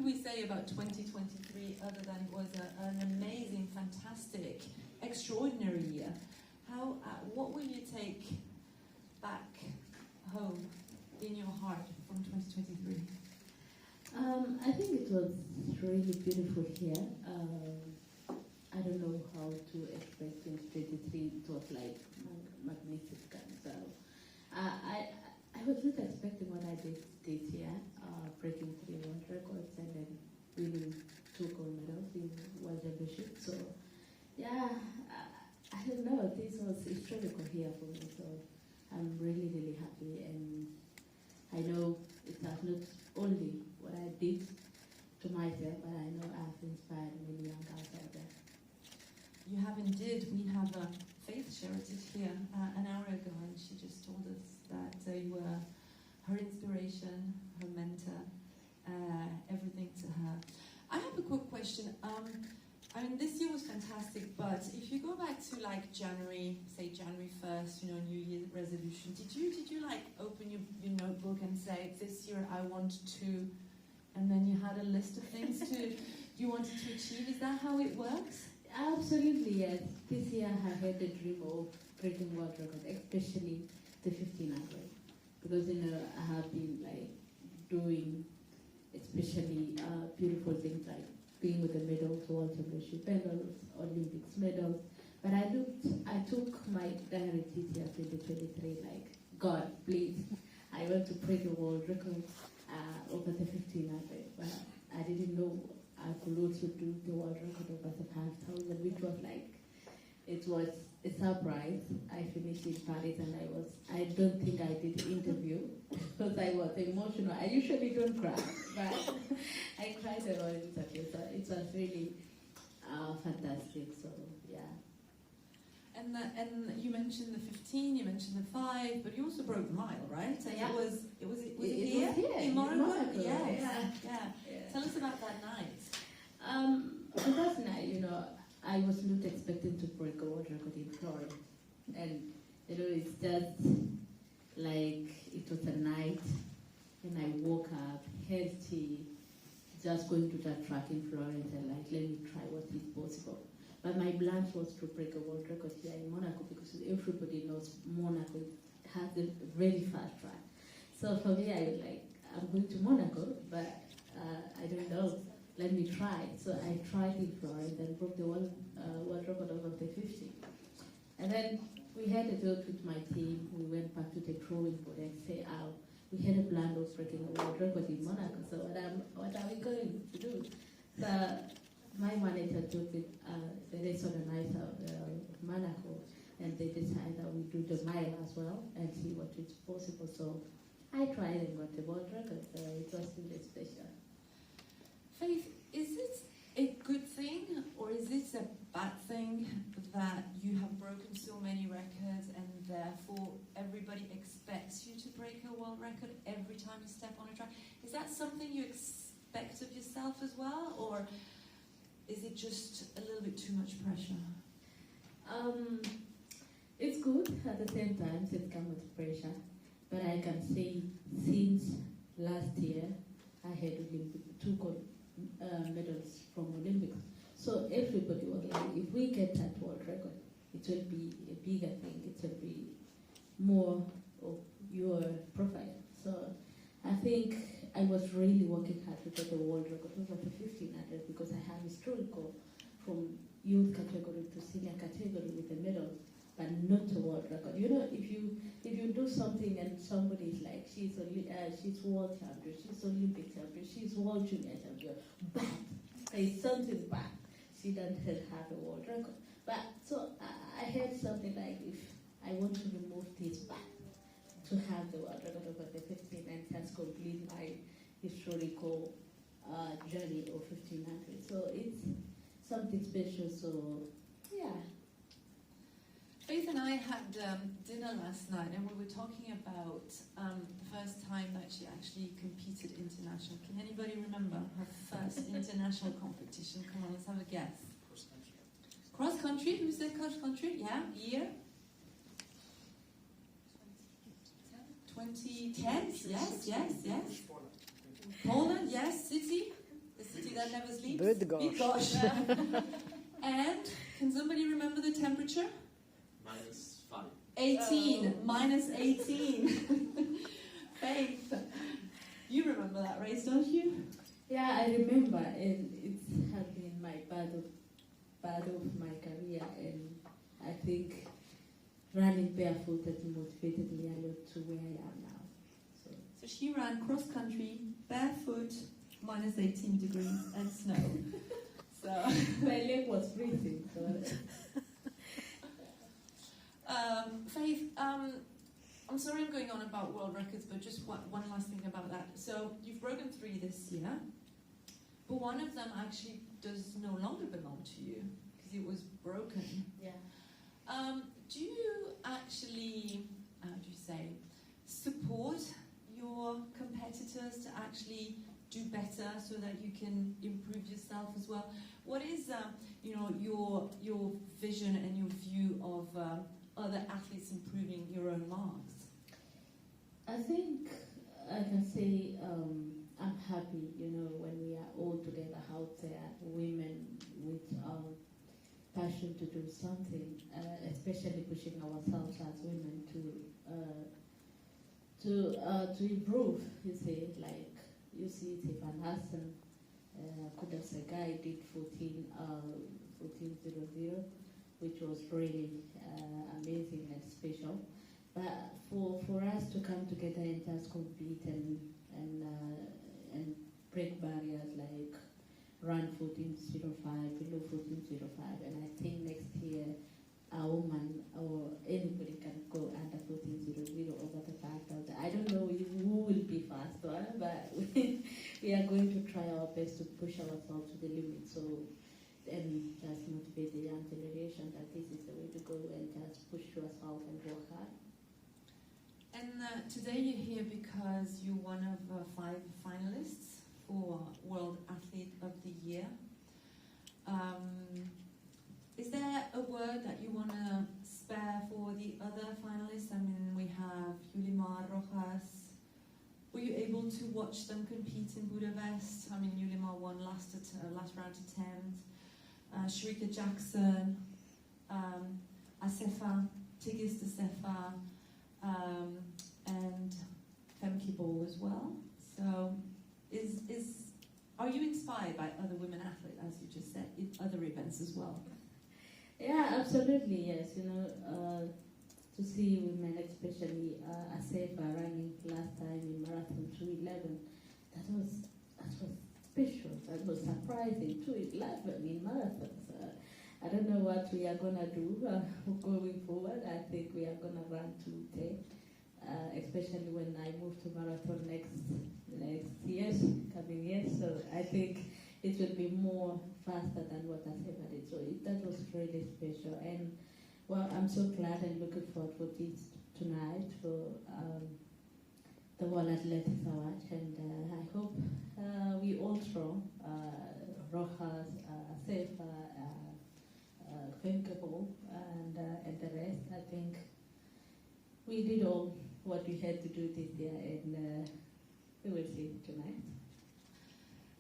could we say about 2023 other than it was an amazing, fantastic, extraordinary year? What will you take back home in your heart from 2023? I think it was really beautiful here. I don't know how to expect 2023. It was like magnificent. So I was not expecting what I did this year, breaking 3 world records and then winning 2 gold medals in World Championship. So yeah, I don't know. This was historical here for me. So I'm really, really happy, and I know it has not only what I did to myself, but I know I've inspired many young girls out there. You have indeed. We have Faith shared it here an hour ago, and she just told us that you were her inspiration, her mentor, everything to her. I have a quick question. I mean, this year was fantastic, but if you go back to like January, say January 1st, you know, New Year resolution, did you like open your notebook and say, this year I want to, and then you had a list of things you wanted to achieve? Is that how it works? Absolutely, yes. This year I had the dream of breaking world record, especially the 1500. Because, you know, I have been like doing especially beautiful things like being with the medals, World Championship medals, Olympics medals. But I took my diary this year, 2023, like, God, please, I want to break the world record over the 1500. But I didn't know I could also do the world record over the 5000, which was like, it was a surprise. I finished in Paris and I don't think I did the interview because I was emotional. I usually don't cry, but I cried a lot in interview. So it was really fantastic. So yeah. And you mentioned the 15, you mentioned the 5, but you also broke the mile, right? And yeah. It was here in Monaco. Yeah. Tell us about that night. On that night, you know, I was not expecting to break a world record in Florida, and you know, it's just like it was a night, and I woke up healthy, just going to that track in Florence, and like, let me try what is possible. But my plan was to break a world record here in Monaco because everybody knows Monaco has a very fast track. So for me, I was like, I'm going to Monaco, but I don't know. Let me try. So I tried in Florence and broke the world record over the 50. And then we had a talk with my team. We went back to the drawing board and said, we had a plan of breaking a world record in Monaco. So what are we going to do? So my manager took it the rest of the night of Monaco, and they decided that we do the mile as well and see what is possible. So I tried and got the world record. So it was really special. Faith, is it a good thing or is it a bad thing that you have broken so many records and therefore everybody expects you to break a world record every time you step on a track? Is that something you expect of yourself as well, or is it just a little bit too much pressure? It's good at the same time, it comes with pressure. But I can say since last year I had two gold medals from Olympics. So everybody was like, if we get that world record, it will be a bigger thing. It will be more of your profile. So I think I was really working hard to get the world record over the 1500 because I have historical from youth category to senior category with the medals, but not a world record. You know, if you do something and somebody is like, she's world champion, she's Olympic champion, she's world junior champion, but there is something bad. She doesn't have a world record. But so I had something like, if I want to remove this back to have the world record over the 15 and just complete my historical journey of 1500. So it's something special. So yeah. Faith and I had dinner last night, and we were talking about the first time that she actually competed international. Can anybody remember her first international competition? Come on, let's have a guess. Cross country. Who said cross country? Yeah, year. 2010. Yes. Poland. Yes, city. that never sleeps. Good gosh. Gosh. And can somebody remember the temperature? -5. 18. Minus 18. Faith. You remember that race, don't you? Yeah, I remember, and it has been my part of my career, and I think running barefoot has motivated me a lot to where I am now. So she ran cross country, barefoot, minus 18 degrees and snow. So My leg was freezing. So. Faith, I'm sorry I'm going on about world records, but just one last thing about that. So you've broken 3 this year, but one of them actually does no longer belong to you because it was broken. Yeah. Do you actually, how do you say, support your competitors to actually do better so that you can improve yourself as well? What is, your vision and your view of other athletes improving your own marks? I think I can say I'm happy, when we are all together out there, women with passion to do something, especially pushing ourselves as women to improve. You see, like you see, Stefan Hassan, Kudas Segai did 14:00, which was really amazing and special. But for us to come together and just compete and break barriers like run 14:05, below 14:05, and I think next year a woman or anybody can go under 14:00 over the 5,000. I don't know who will be faster, but we are going to try our best to push ourselves to the limit. So, and just motivate the young generation that this is the way to go and just push yourself and work hard. And today you're here because you're one of 5 finalists for World Athlete of the Year. Is there a word that you want to spare for the other finalists? I mean, we have Yulimar Rojas. Were you able to watch them compete in Budapest? I mean, Yulimar won last round attempt. Shrika Jackson, Asefa, Tigis Asefa, and Femke Ball as well. So, are you inspired by other women athletes, as you just said, in other events as well? Yeah, absolutely, yes. To see women, especially Asefa running last time in marathon 2:11, that was special. That was surprising. 2:11 in marathons. I don't know what we are gonna do going forward. I think we are gonna run 2:10, especially when I move to marathon next year, coming years. So I think it will be more faster than what Asefa did. So that was really special. And well, I'm so glad and looking forward for this tonight for the World Athletics Award. And I hope we all strong, Rojas, Asefa, Femke Ball, and the rest. I think we did all what we had to do this year, and we will see tonight.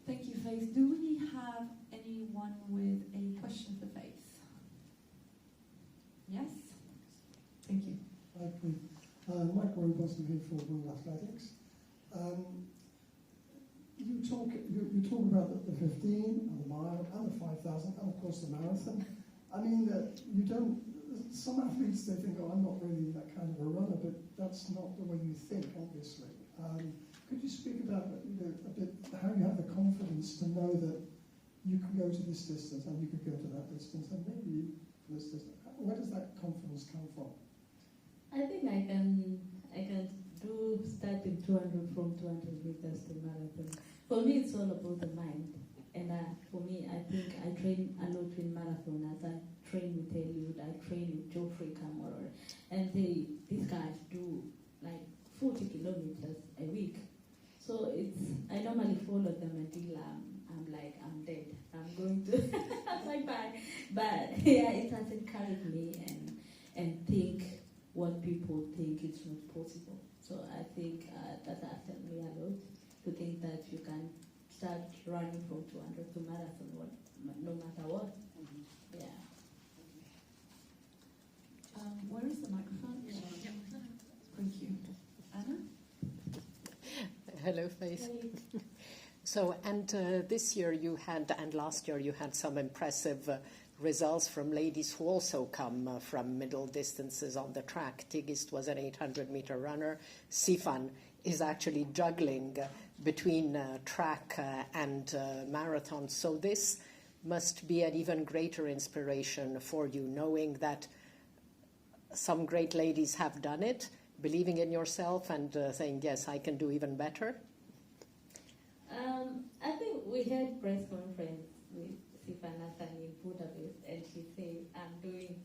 Thank you, Faith. Do we have anyone with a question for Faith? Yes? Thank you. Hi, Mike Robertson here for World Athletics. You talk about the 15 and the mile and the 5,000 and of course the marathon. I mean, you don't. Some athletes, they think, oh, I'm not really that kind of a runner, but that's not the way you think, obviously. Could you speak about a bit how you have the confidence to know that you can go to this distance and you could go to that distance and maybe this distance? Where does that confidence come from? I think I can do starting 200 from 200 meters to marathon. For me, it's all about the mind. And for me, I think I train a lot in marathon. As I train with Eliud, I train with Geoffrey Kamworor. And these guys do like 40 kilometers a week. So I normally follow them until I'm dead. I'm going to bye-bye. But yeah, it has encouraged me and think what people think it's not possible. So I think that has helped me a lot to think that you can start running from 200 to marathon, no matter what. Yeah. Where is the microphone? Yeah. Thank you. Anna? Hello, Faith. So, and this year you had, and last year you had some impressive results from ladies who also come from middle distances on the track. Tigist was an 800-meter runner. Sifan is actually juggling between track and marathon. So this must be an even greater inspiration for you, knowing that some great ladies have done it, believing in yourself and saying, yes, I can do even better. I think we had press conference with Sifan Hassan in Budapest, and she said, I'm doing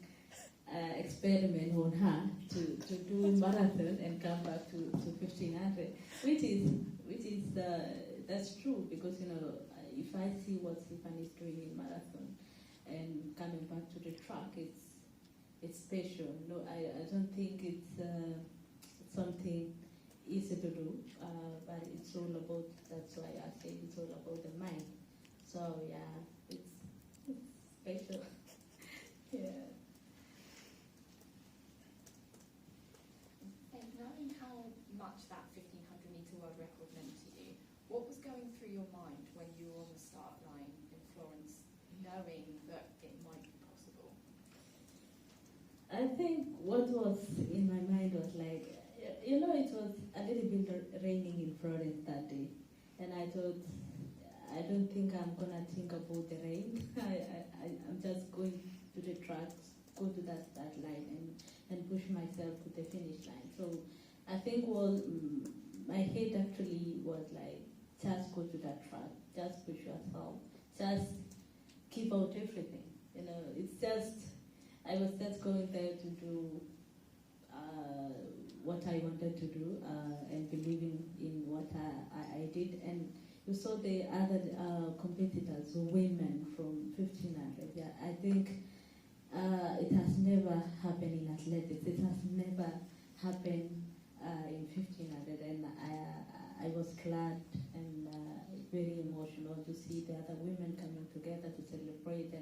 experiment on her to do a marathon and come back to 1500, which is that's true, because if I see what Sifan is doing in marathon and coming back to the track, it's special. No, I don't think it's something easy to do, but it's all about, that's why I say it's all about the mind. So yeah, it's special. Yeah. And knowing how much that 1500-meter world record meant to you, what was going through your mind when you were on the start line in Florence, knowing that it might be possible? I think what was in my mind was like, it was a little bit raining in Florence that day, and I thought, I don't think I'm gonna think about the rain. I'm just going to the track, go to that start line, and push myself to the finish line. So I think my head actually was like, just go to that track, just push yourself, just give out everything. It's just, I was just going there to do what I wanted to do and believing in what I did. And you saw the other competitors, women from 1500. Yeah, I think it has never happened in athletics. It has never happened in 1500, and I was glad and very emotional to see the other women coming together to celebrate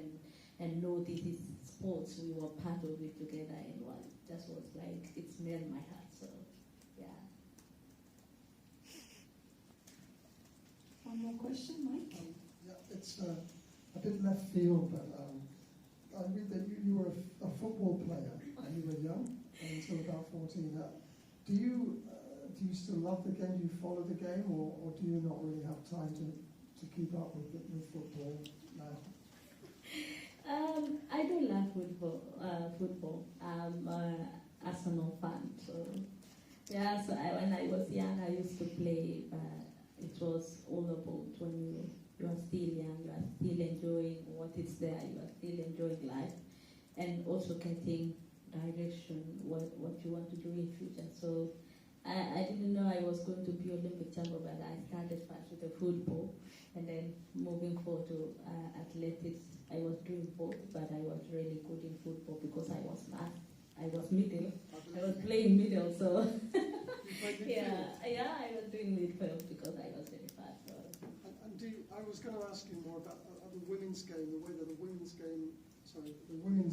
and know this is sports. We were part of it together, and just was like, it's made my heart. So, yeah. One more question, Mike? Yeah, it's a bit left field, but I read that you were a football player and you were young, until about 14. Do you still love the game? Do you follow the game, or do you not really have time to keep up with football now? I do love football. I'm an Arsenal fan, so yeah. So when I was young, I used to play, but it was all about when you are still young, you are still enjoying what is there, you are still enjoying life, and also getting direction what you want to do in future. So I didn't know I was going to be Olympic champion, but I started first with the football, and then moving forward to athletics. I was doing both, but I was really good in football because I was middle. I was playing middle, so yeah, I was doing midfield because I was very fast. So. And I was going to ask you more about the women's game, the way that the women's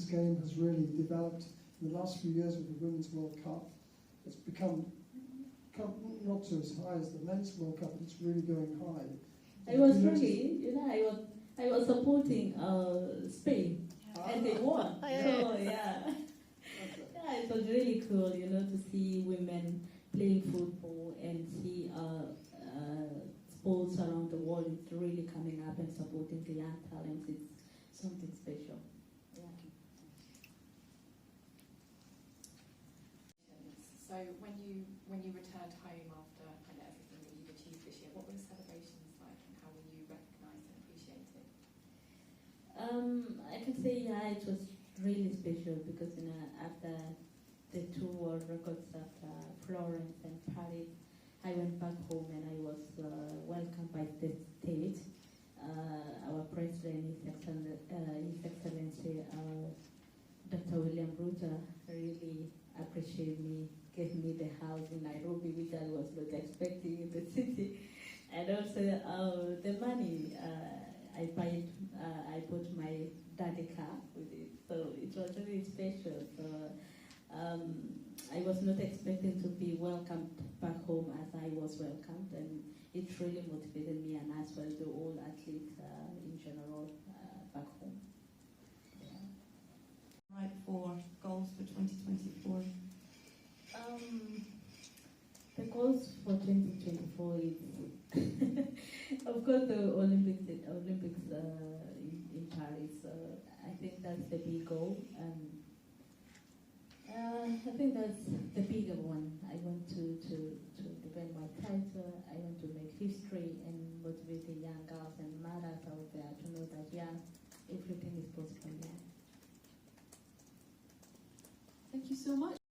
game has really developed in the last few years with the Women's World Cup. It's become not so as high as the Men's World Cup, but it's really going high. I was really, I was supporting Spain, and they won. So yeah, it was really cool, to see women playing football and see sports around the world. It's really coming up and supporting the young talents. It's something special. Yeah. So when you returned home after kind of everything that you've achieved this year, what were the celebrations like, and how were you recognised and appreciated? I can say it was really special because after the 2 world records after Florence and Paris, I went back home and I was welcomed by the state. Our president, His Excellency Dr. William Ruto, really appreciated me, gave me the house in Nairobi, which I was not expecting in the city. And And also the money I bought my daddy car with it, so it was really special. So I was not expecting to be welcomed back home as I was welcomed, and it really motivated me and as well the all athletes in general back home. Right, for goals for 2024. The goals for 2024 is, of course, the Olympics in Paris. I think that's the big goal. I think that's the bigger one. I want to defend my title. I want to make history and motivate the young girls and mothers out there to know that, yeah, everything is possible. Yeah. Thank you so much.